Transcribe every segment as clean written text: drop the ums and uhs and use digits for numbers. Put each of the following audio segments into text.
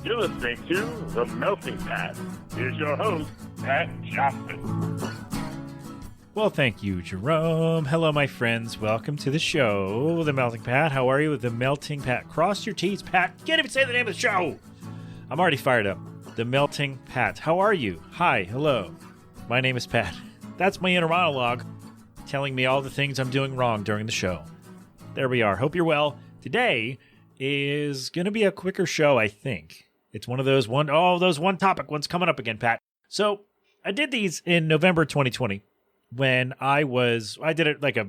You're listening to The Melting Pat. Here's your host, Pat Johnson. Well, thank you, Jerome. Hello, my friends. Welcome to the show, The Melting Pat. How are you with The Melting Pat? Cross your T's, Pat. Can't even say the name of the show. I'm already fired up. The Melting Pat. How are you? Hi. Hello. My name is Pat. That's my inner monologue telling me all the things I'm doing wrong during the show. There we are. Hope you're well. Today is going to be a quicker show, I think. It's one of those one topic ones coming up again, Pat. So I did these in November 2020 when I did it like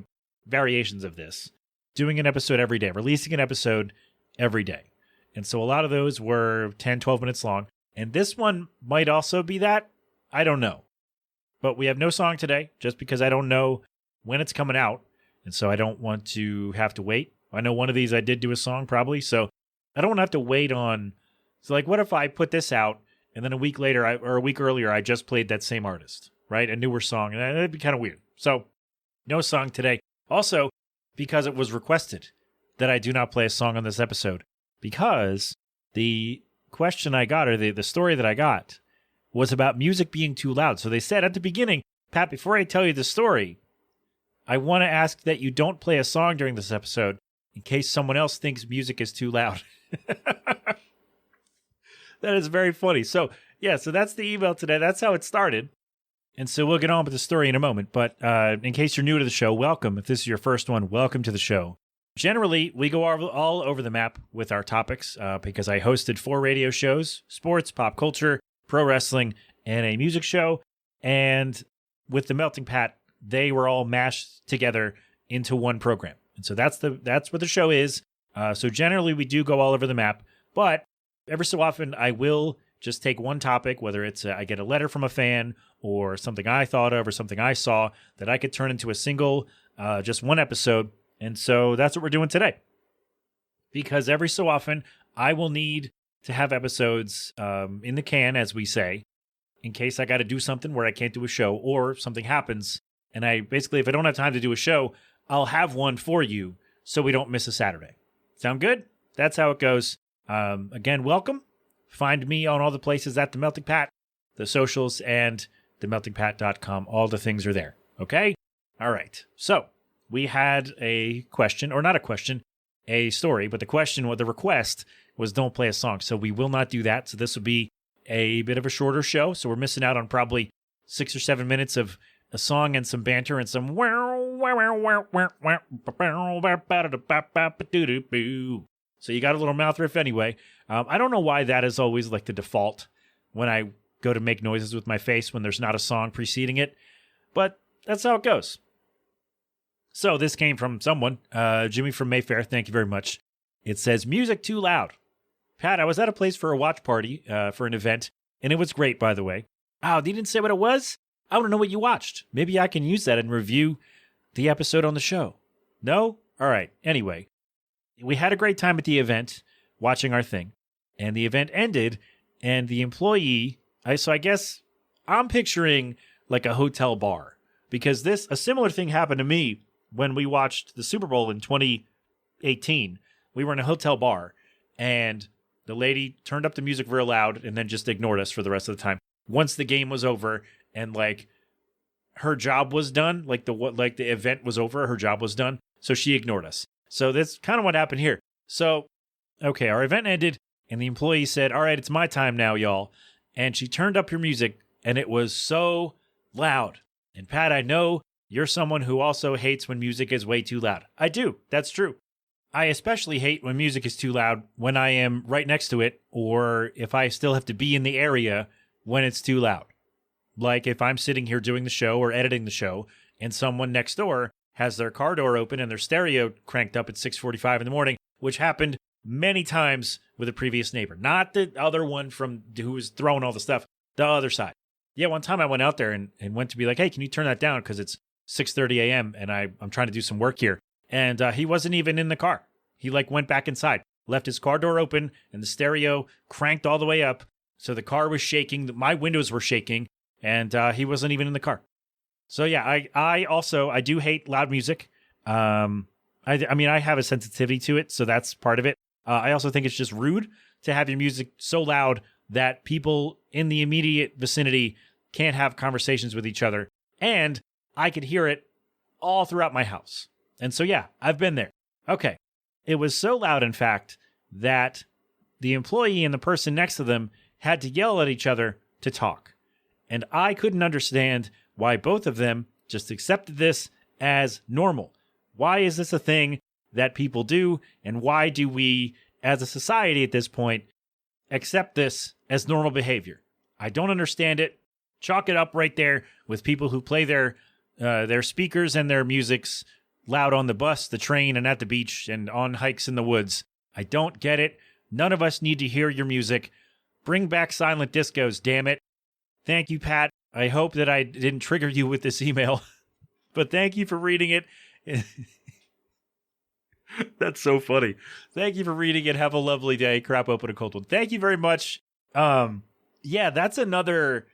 variations of this, doing an episode every day, releasing an episode every day. And so a lot of those were 10, 12 minutes long. And this one might also be that. I don't know. But we have no song today just because I don't know when it's coming out. And so I don't want to have to wait. I know one of these I did do a song probably. So I don't want to have to wait on. So like, what if I put this out and then a week later or a week earlier, I just played that same artist, right? A newer song. And that'd be kind of weird. So no song today. Also, because it was requested that I do not play a song on this episode, because the question I got, or the story that I got, was about music being too loud. So they said at the beginning, Pat, before I tell you the story, I want to ask that you don't play a song during this episode in case someone else thinks music is too loud. That is very funny. So, yeah, so that's the email today. That's how it started. And so we'll get on with the story in a moment. But in case you're new to the show, welcome. If this is your first one, welcome to the show. Generally, we go all over the map with our topics because I hosted 4 radio shows: sports, pop culture, pro wrestling, and a music show. And with the Melting Pat, they were all mashed together into one program. And so that's what the show is. So generally, we do go all over the map. But every so often, I will just take one topic, whether it's I get a letter from a fan or something I thought of or something I saw that I could turn into a single, just one episode. And so that's what we're doing today. Because every so often, I will need to have episodes in the can, as we say, in case I got to do something where I can't do a show or something happens. And I basically, if I don't have time to do a show, I'll have one for you so we don't miss a Saturday. Sound good? That's how it goes. Again, welcome. Find me on all the places at The Melting Pat, the socials, and themeltingpat.com. All the things are there. Okay? All right. So we had a question, or not a question, a story, but the request was don't play a song. So we will not do that. So this will be a bit of a shorter show. So we're missing out on probably 6 or 7 minutes of a song and some banter and some so you got a little mouth riff anyway. I don't know why that is always like the default when I go to make noises with my face when there's not a song preceding it, but that's how it goes. So this came from someone, Jimmy from Mayfair. Thank you very much. It says, music too loud. Pat, I was at a place for a watch party for an event, and it was great, by the way. Oh, they didn't say what it was? I want to know what you watched. Maybe I can use that and review the episode on the show. No? All right. Anyway, we had a great time at the event watching our thing, and the event ended, and the employee, so I guess I'm picturing like a hotel bar, because a similar thing happened to me when we watched the Super Bowl in 2018. We were in a hotel bar, and the lady turned up the music real loud and then just ignored us for the rest of the time. Once the game was over and like her job was done, like the event was over, her job was done, so she ignored us. So that's kind of what happened here. So, okay, our event ended, and the employee said, all right, it's my time now, y'all. And she turned up her music, and it was so loud. And Pat, I know you're someone who also hates when music is way too loud. I do. That's true. I especially hate when music is too loud when I am right next to it, or if I still have to be in the area when it's too loud. Like if I'm sitting here doing the show or editing the show, and someone next door has their car door open and their stereo cranked up at 6:45 in the morning, which happened many times with a previous neighbor. Not the other one from who was throwing all the stuff, the other side. Yeah, one time I went out there and went to be like, hey, can you turn that down? Because it's 6:30 a.m. and I'm trying to do some work here. And he wasn't even in the car. He like went back inside, left his car door open, and the stereo cranked all the way up. So the car was shaking. My windows were shaking, and he wasn't even in the car. So yeah, I do hate loud music. I mean, I have a sensitivity to it, so that's part of it. I also think it's just rude. to have your music so loud that people in the immediate vicinity can't have conversations with each other. And I could hear it all throughout my house. And so, yeah, I've been there. Okay. It was so loud, in fact, that the employee and the person next to them had to yell at each other to talk. And I couldn't understand why both of them just accepted this as normal. Why is this a thing that people do? And why do we, as a society at this point, accept this as normal behavior? I don't understand it. Chalk it up right there with people who play their speakers and their musics loud on the bus, the train, and at the beach, and on hikes in the woods. I don't get it. None of us need to hear your music. Bring back silent discos, damn it. Thank you, Pat. I hope that I didn't trigger you with this email, but thank you for reading it. That's so funny. Thank you for reading it. Have a lovely day. Crap open a cold one. Thank you very much. Yeah, that's another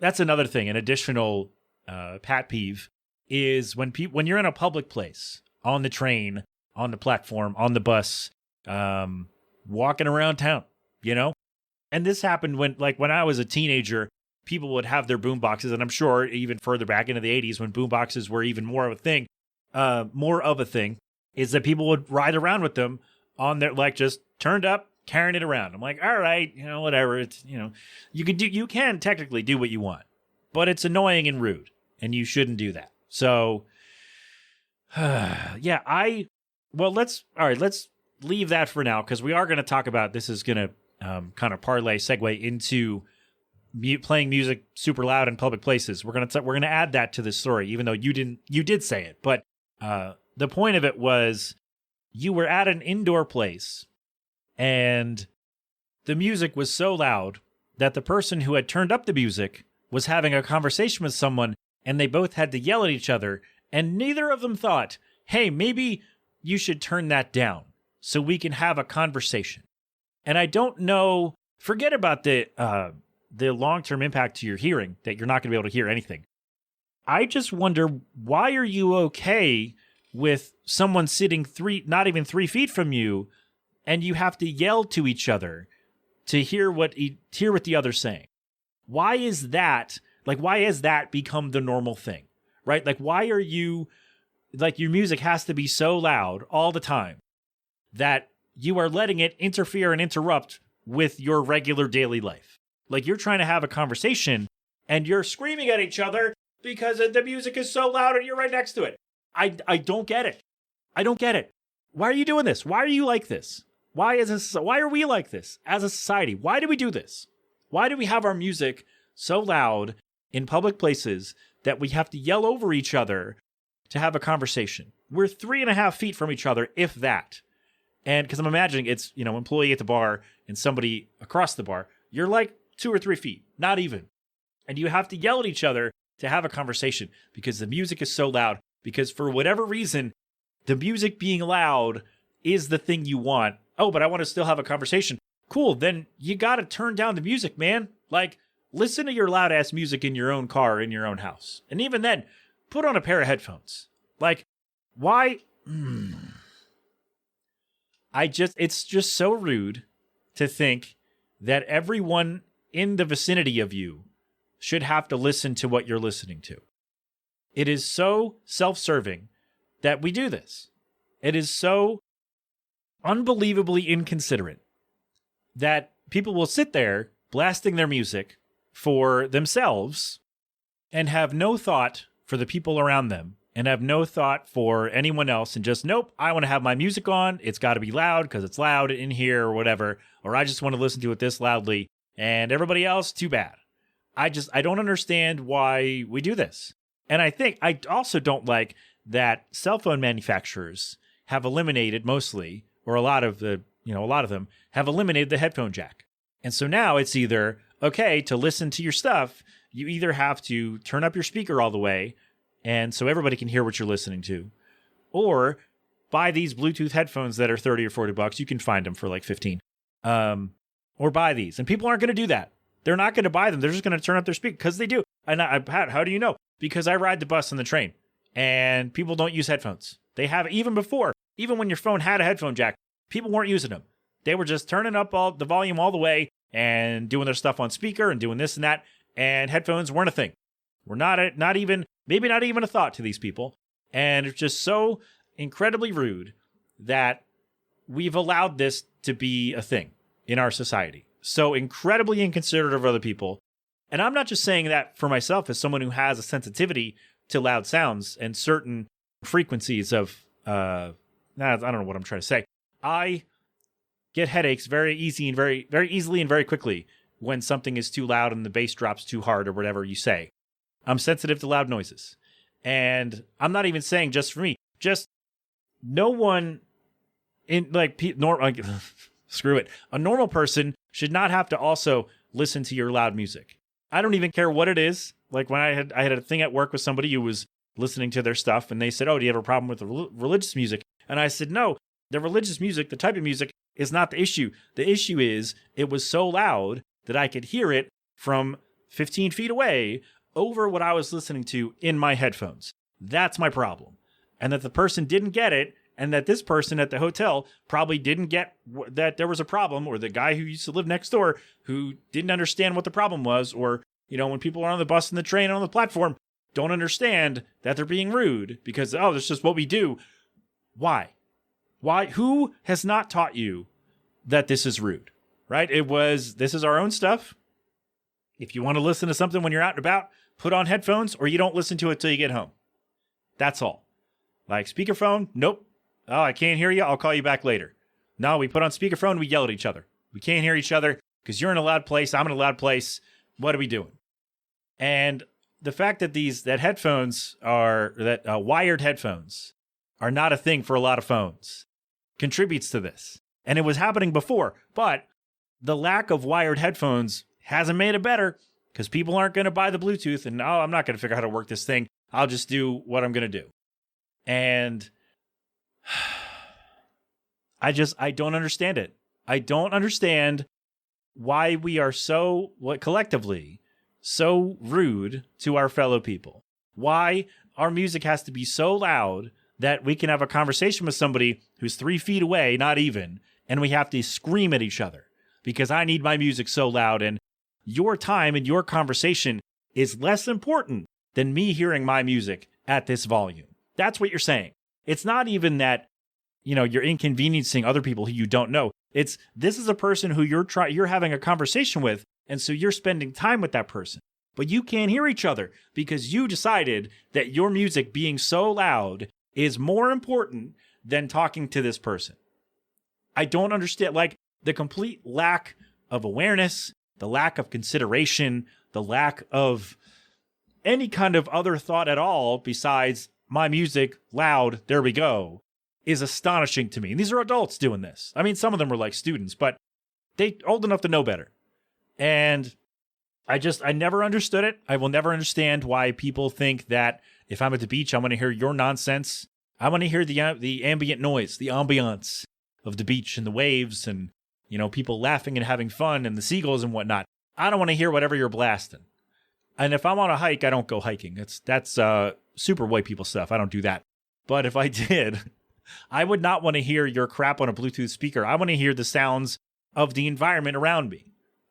thing. An additional Pat peeve is when you're in a public place, on the train, on the platform, on the bus, walking around town, you know? And this happened when I was a teenager, people would have their boom boxes, and I'm sure even further back into the 80s when boom boxes were even more of a thing, is that people would ride around with them on their, just turned up, carrying it around. I'm like, all right, whatever. It's, you can technically do what you want, but it's annoying and rude, and you shouldn't do that. So, yeah, let's leave that for now, because we are going to talk about, this is going to kind of segue into playing music super loud in public places. We're gonna add that to this story, even though you did say it. But the point of it was, you were at an indoor place, and the music was so loud that the person who had turned up the music was having a conversation with someone, and they both had to yell at each other, and neither of them thought, hey, maybe you should turn that down so we can have a conversation. And I don't know, forget about the long-term impact to your hearing, that you're not going to be able to hear anything. I just wonder, why are you okay with someone sitting not even 3 feet from you, and you have to yell to each other to hear what the other's saying? Why is that? Why has that become the normal thing, right? Why are you, your music has to be so loud all the time that you are letting it interfere and interrupt with your regular daily life? You're trying to have a conversation and you're screaming at each other because the music is so loud and you're right next to it. I don't get it. I don't get it. Why are you doing this? Why are you like this? Why are we like this as a society? Why do we do this? Why do we have our music so loud in public places that we have to yell over each other to have a conversation? We're 3.5 feet from each other, if that. And because I'm imagining it's, employee at the bar and somebody across the bar, you're 2 or 3 feet, not even. And you have to yell at each other to have a conversation because the music is so loud. Because for whatever reason, the music being loud is the thing you want. Oh, but I want to still have a conversation. Cool, then you got to turn down the music, man. Listen to your loud ass music in your own car, in your own house. And even then, put on a pair of headphones. Why? It's just so rude to think that everyone in the vicinity of you should have to listen to what you're listening to. It is so self-serving that we do this. It is so unbelievably inconsiderate that people will sit there blasting their music for themselves and have no thought for the people around them and have no thought for anyone else, and just, nope, I want to have my music on. It's got to be loud because it's loud in here or whatever, or I just want to listen to it this loudly, and everybody else, too bad. I don't understand why we do this. And I also don't like that cell phone manufacturers have eliminated mostly, or a lot of them have eliminated the headphone jack. And so now it's either, okay, to listen to your stuff, you either have to turn up your speaker all the way, and so everybody can hear what you're listening to, or buy these Bluetooth headphones that are $30 or $40. You can find them for $15. Or buy these. And people aren't going to do that. They're not going to buy them. They're just going to turn up their speaker because they do. And Pat, how do you know? Because I ride the bus and the train, and people don't use headphones. They have, even when your phone had a headphone jack, people weren't using them. They were just turning up all the volume all the way and doing their stuff on speaker and doing this and that. And headphones weren't a thing. We're not even a thought to these people. And it's just so incredibly rude that we've allowed this to be a thing in our society. So incredibly inconsiderate of other people. And I'm not just saying that for myself as someone who has a sensitivity to loud sounds and certain frequencies of, I don't know what I'm trying to say. I get headaches very easily and very quickly when something is too loud and the bass drops too hard or whatever you say. I'm sensitive to loud noises. And I'm not even saying just for me, just no one in screw it. A normal person should not have to also listen to your loud music. I don't even care what it is. Like when I had a thing at work with somebody who was listening to their stuff and they said, "Oh, do you have a problem with the religious music?" And I said, "No, the religious music, the type of music is not the issue. The issue is it was so loud that I could hear it from 15 feet away over what I was listening to in my headphones. That's my problem." And that the person didn't get it, and that this person at the hotel probably didn't get that there was a problem, or the guy who used to live next door who didn't understand what the problem was, or, when people are on the bus and the train and on the platform don't understand that they're being rude because, that's just what we do. Why? Who has not taught you that this is rude, right? This is our own stuff. If you want to listen to something when you're out and about, put on headphones, or you don't listen to it till you get home. That's all. Like speakerphone, nope. "Oh, I can't hear you. I'll call you back later." No, we put on speakerphone, we yell at each other. We can't hear each other because you're in a loud place, I'm in a loud place. What are we doing? And the fact that wired headphones are not a thing for a lot of phones contributes to this. And it was happening before, but the lack of wired headphones hasn't made it better because people aren't going to buy the Bluetooth and, I'm not going to figure out how to work this thing. I'll just do what I'm going to do. And I don't understand it. I don't understand why we are collectively so rude to our fellow people. Why our music has to be so loud that we can have a conversation with somebody who's 3 feet away, not even, and we have to scream at each other because I need my music so loud, and your time and your conversation is less important than me hearing my music at this volume. That's what you're saying. It's not even that, you're inconveniencing other people who you don't know. This is a person who you're having a conversation with, and so you're spending time with that person. But you can't hear each other because you decided that your music being so loud is more important than talking to this person. I don't understand, the complete lack of awareness, the lack of consideration, the lack of any kind of other thought at all besides my music loud, there we go, is astonishing to me. And these are adults doing this. I mean, some of them were like students, but they old enough to know better. And I never understood it. I will never understand why people think that if I'm at the beach, I'm going to hear your nonsense. I want to hear the ambient noise, the ambiance of the beach and the waves and, people laughing and having fun and the seagulls and whatnot. I don't want to hear whatever you're blasting. And if I'm on a hike, I don't go hiking. That's super white people stuff. I don't do that. But if I did, I would not want to hear your crap on a Bluetooth speaker. I want to hear the sounds of the environment around me.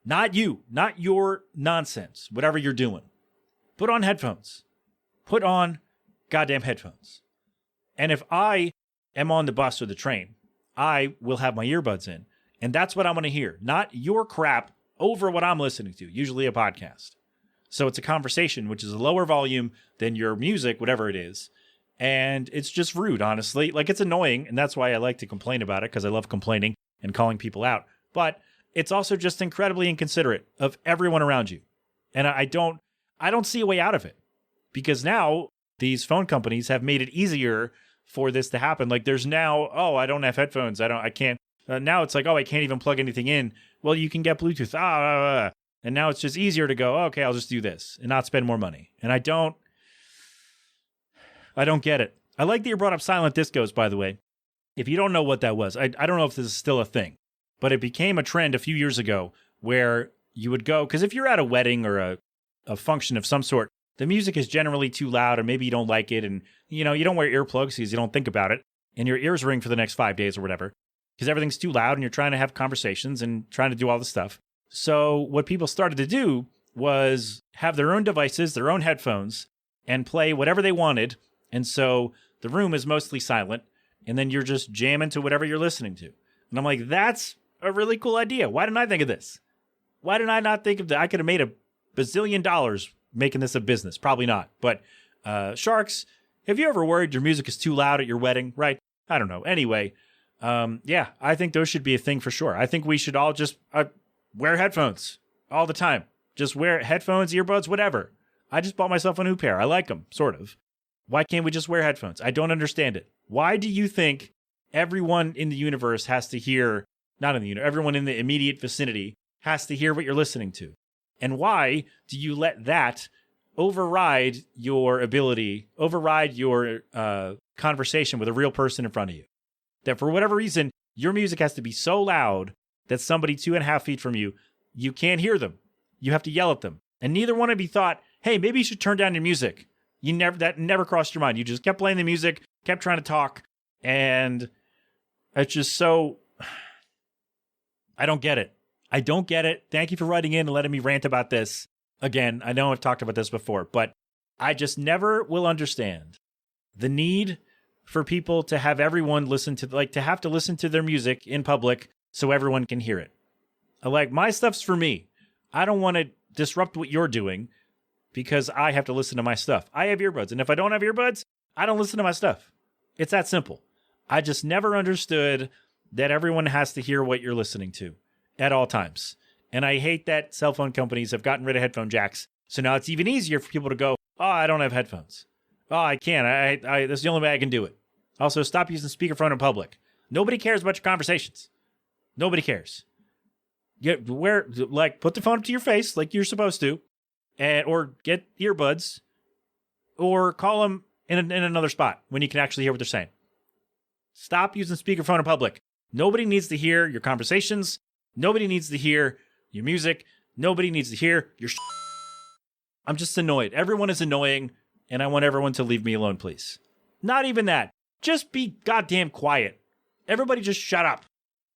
Not you, not your nonsense, whatever you're doing. Put on headphones. Put on goddamn headphones. And if I am on the bus or the train, I will have my earbuds in. And that's what I want to hear. Not your crap over what I'm listening to, usually a podcast. So it's a conversation, which is a lower volume than your music, whatever it is. And it's just rude, honestly. It's annoying. And that's why I like to complain about it, because I love complaining and calling people out. But it's also just incredibly inconsiderate of everyone around you. And I don't see a way out of it, because now these phone companies have made it easier for this to happen. There's now, I don't have headphones. I can't. Now it's I can't even plug anything in. Well, you can get Bluetooth. And now it's just easier to go, okay, I'll just do this and not spend more money. And I don't get it. I like that you brought up silent discos, by the way. If you don't know what that was, I don't know if this is still a thing, but it became a trend a few years ago where you would go, because if you're at a wedding or a function of some sort, the music is generally too loud, or maybe you don't like it, and you don't wear earplugs because you don't think about it, and your ears ring for the next 5 days or whatever. because everything's too loud and you're trying to have conversations and trying to do all this stuff. So what people started to do was have their own devices, their own headphones, and play whatever they wanted. And so the room is mostly silent, and then you're just jamming to whatever you're listening to. And I'm like, that's a really cool idea. Why didn't I think of this? Why did I not think of that? I could have made $1 bazillion making this a business. Probably not. But Sharks, have you ever worried your music is too loud at your wedding? Right? I don't know. Anyway, yeah, I think those should be a thing for sure. I think we should all just wear headphones all the time. Just wear headphones, earbuds, whatever. I just bought myself a new pair. I like them, sort of. Why can't we just wear headphones? I don't understand it. Why do you think everyone in the universe has to hear, not in the universe, everyone in the immediate vicinity has to hear what you're listening to? And why do you let that override your ability, override your conversation with a real person in front of you? That for whatever reason, your music has to be so loud that somebody 2.5 feet from you, you can't hear them. You have to yell at them. And neither one of you thought, hey, maybe you should turn down your music. That never crossed your mind. You just kept playing the music, kept trying to talk, and it's just so, I don't get it. I don't get it. Thank you for writing in and letting me rant about this. Again, I know I've talked about this before, but I just never will understand the need for people to have everyone listen to, like, to have to listen to their music in public so everyone can hear it. Like, my stuff's for me. I don't want to disrupt what you're doing because I have to listen to my stuff. I have earbuds, and if I don't have earbuds, I don't listen to my stuff. It's that simple. I just never understood that everyone has to hear what you're listening to at all times. And I hate that cell phone companies have gotten rid of headphone jacks. So now it's even easier for people to go, oh, I don't have headphones. Oh, I can't. I that's the only way I can do it. Also, stop using speakerphone in public. Nobody cares about your conversations. Nobody cares. Put the phone up to your face like you're supposed to, or get earbuds, or call them in another spot when you can actually hear what they're saying. Stop using speakerphone in public. Nobody needs to hear your conversations. Nobody needs to hear your music. Nobody needs to hear your I'm just annoyed. Everyone is annoying, and I want everyone to leave me alone, please. Not even that. Just be goddamn quiet. Everybody just shut up.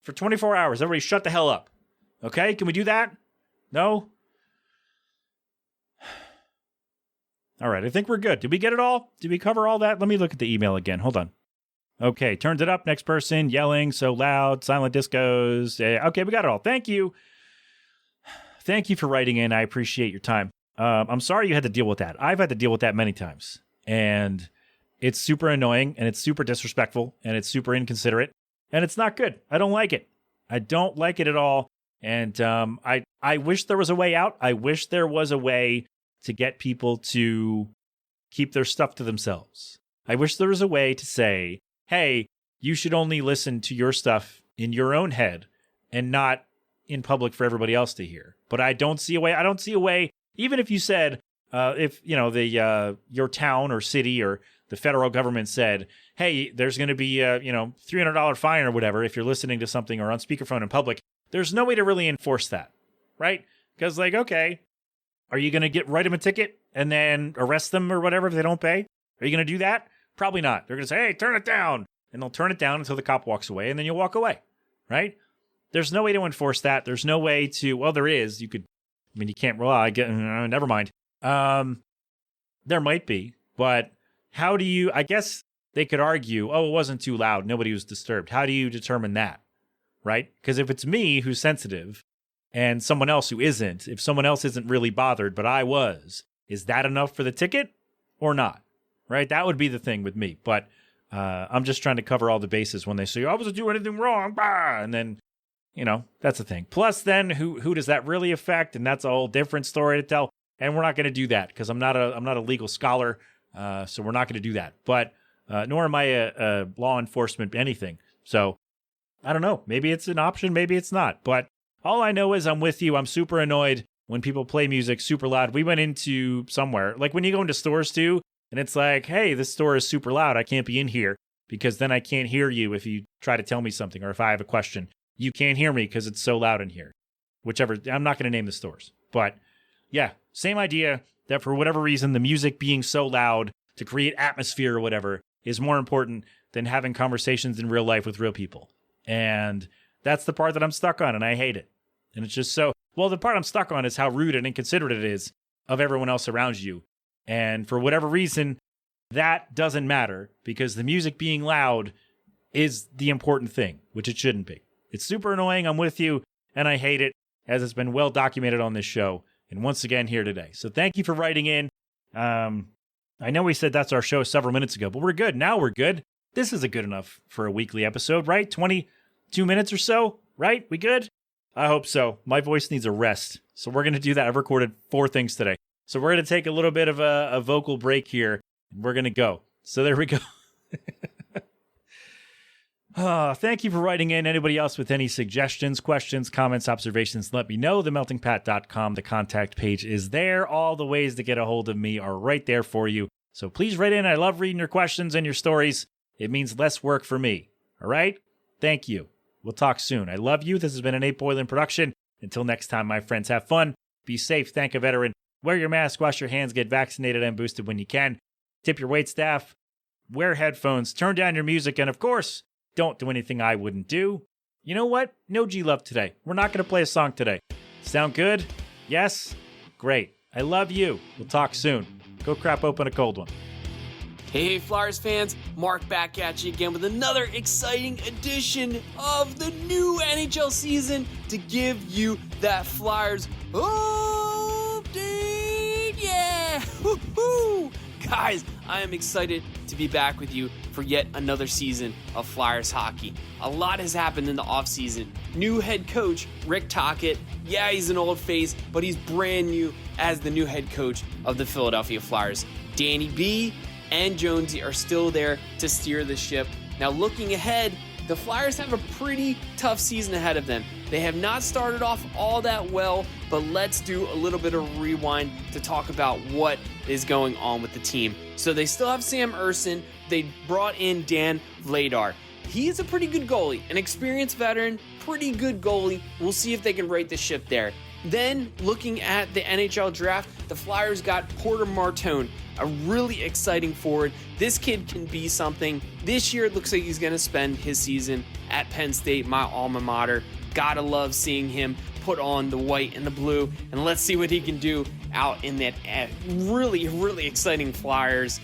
For 24 hours, everybody shut the hell up. Okay? Can we do that? No? All right, I think we're good. Did we get it all? Did we cover all that? Let me look at the email again. Hold on. Okay, turns it up. Next person, yelling so loud, silent discos. Yeah, okay, we got it all. Thank you. Thank you for writing in. I appreciate your time. I'm sorry you had to deal with that. I've had to deal with that many times. And it's super annoying, and it's super disrespectful, and it's super inconsiderate, and it's not good. I don't like it. I don't like it at all. And I wish there was a way out. I wish there was a way to get people to keep their stuff to themselves. I wish there was a way to say, hey, you should only listen to your stuff in your own head and not in public for everybody else to hear. But I don't see a way. I don't see a way. Even if you said, if you know your town or city or the federal government said, hey, there's going to be a $300 fine or whatever if you're listening to something or on speakerphone in public. There's no way to really enforce that, right? Because okay, are you going to write them a ticket and then arrest them or whatever if they don't pay? Are you going to do that? Probably not. They're going to say, hey, turn it down. And they'll turn it down until the cop walks away, and then you'll walk away, right? There's no way to enforce that. There's no way to, well, there is. You can't, never mind. There might be, but how do you, I guess they could argue, oh, it wasn't too loud. Nobody was disturbed. How do you determine that, right? Because if it's me who's sensitive and someone else who isn't, if someone else isn't really bothered, but I was, is that enough for the ticket or not? Right? That would be the thing with me. But I'm just trying to cover all the bases when they say, I wasn't doing anything wrong. Bah! And then, that's the thing. Plus, then who does that really affect? And that's a whole different story to tell. And we're not going to do that because I'm not a legal scholar. So we're not going to do that. But nor am I a law enforcement anything. So I don't know. Maybe it's an option. Maybe it's not. But all I know is I'm with you. I'm super annoyed when people play music super loud. We went into somewhere, like when you go into stores too, and it's like, hey, this store is super loud. I can't be in here because then I can't hear you if you try to tell me something or if I have a question. You can't hear me because it's so loud in here. Whichever, I'm not going to name the stores. But yeah, same idea that for whatever reason, the music being so loud to create atmosphere or whatever is more important than having conversations in real life with real people. And that's the part that I'm stuck on, and I hate it. And it's just so, well, the part I'm stuck on is how rude and inconsiderate it is of everyone else around you. And for whatever reason, that doesn't matter because the music being loud is the important thing, which it shouldn't be. It's super annoying. I'm with you, and I hate it, as it's been well documented on this show. And once again, here today. So thank you for writing in. I know we said that's our show several minutes ago, but we're good. Now we're good. This is a good enough for a weekly episode, right? 22 minutes or so, right? We good? I hope so. My voice needs a rest. So we're going to do that. I've recorded 4 things today. So we're going to take a little bit of a vocal break here. And we're going to go. So there we go. Thank you for writing in. Anybody else with any suggestions, questions, comments, observations, let me know. TheMeltingPat.com. The contact page is there. All the ways to get a hold of me are right there for you. So please write in. I love reading your questions and your stories. It means less work for me. All right? Thank you. We'll talk soon. I love you. This has been an 8 Boylan production. Until next time, my friends, have fun. Be safe. Thank a veteran. Wear your mask. Wash your hands. Get vaccinated and boosted when you can. Tip your wait staff. Wear headphones. Turn down your music. And of course, don't do anything I wouldn't do. You know what? No G-Love today. We're not going to play a song today. Sound good? Yes? Great. I love you. We'll talk soon. Go crap open a cold one. Hey Flyers fans, Mark back at you again with another exciting edition of the new NHL season to give you that Flyers update. Yeah! Woo-hoo! Guys, I am excited to be back with you for yet another season of Flyers hockey. A lot has happened in the offseason. New head coach, Rick Tocchet. Yeah, he's an old face, but he's brand new as the new head coach of the Philadelphia Flyers. Danny B and Jonesy are still there to steer the ship. Now looking ahead, the Flyers have a pretty tough season ahead of them. They have not started off all that well, but let's do a little bit of rewind to talk about what is going on with the team. So they still have Sam Ersson. They brought in Dan Vladar. He is a pretty good goalie, an experienced veteran, pretty good goalie. We'll see if they can right the ship there. Then, looking at the NHL draft, the Flyers got Porter Martone, a really exciting forward. This kid can be something. This year, it looks like he's going to spend his season at Penn State, my alma mater. Gotta love seeing him put on the white and the blue, and let's see what he can do out in that really, really exciting Flyers,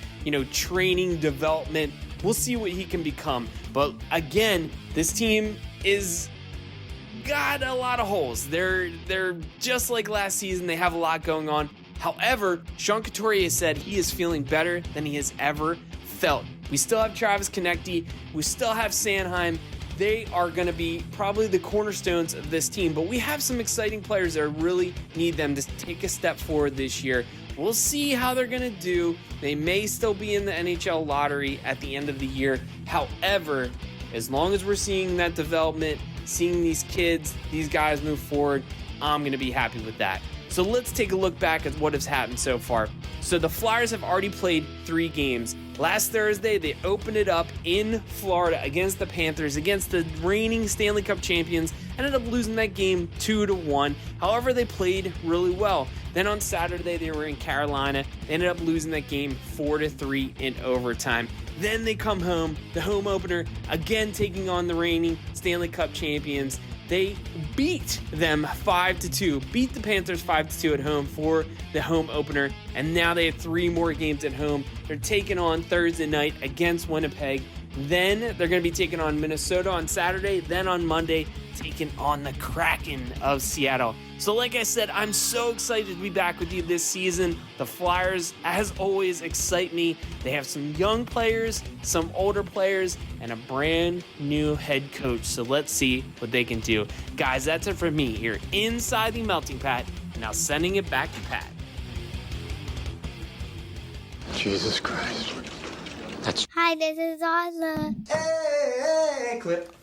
training, development. We'll see what he can become. But again, this team is got a lot of holes. They're just like last season. They have a lot going on. However, Sean Couturier said he is feeling better than he has ever felt. We still have Travis Konecny. We still have Sanheim. They are going to be probably the cornerstones of this team, but we have some exciting players that really need them to take a step forward this year. We'll see how they're going to do. They may still be in the NHL lottery at the end of the year. However, as long as we're seeing that development, seeing these kids, these guys move forward, I'm going to be happy with that. So let's take a look back at what has happened so far. So the Flyers have already played 3 games. Last Thursday, they opened it up in Florida against the Panthers, against the reigning Stanley Cup champions, ended up losing that game 2-1. However, they played really well. Then on Saturday, they were in Carolina. They ended up losing that game 4-3 in overtime. Then they come home, the home opener, again taking on the reigning Stanley Cup champions. They beat them 5-2, beat the Panthers 5-2 at home for the home opener, and now they have 3 more games at home. They're taking on Thursday night against Winnipeg. Then they're going to be taking on Minnesota on Saturday. Then on Monday, taking on the Kraken of Seattle. So like I said, I'm so excited to be back with you this season. The Flyers, as always, excite me. They have some young players, some older players, and a brand new head coach. So let's see what they can do. Guys, that's it for me here inside the Melting Pat. Now sending it back to Pat. Jesus Christ. Hi, this is Ozma. Hey, clip.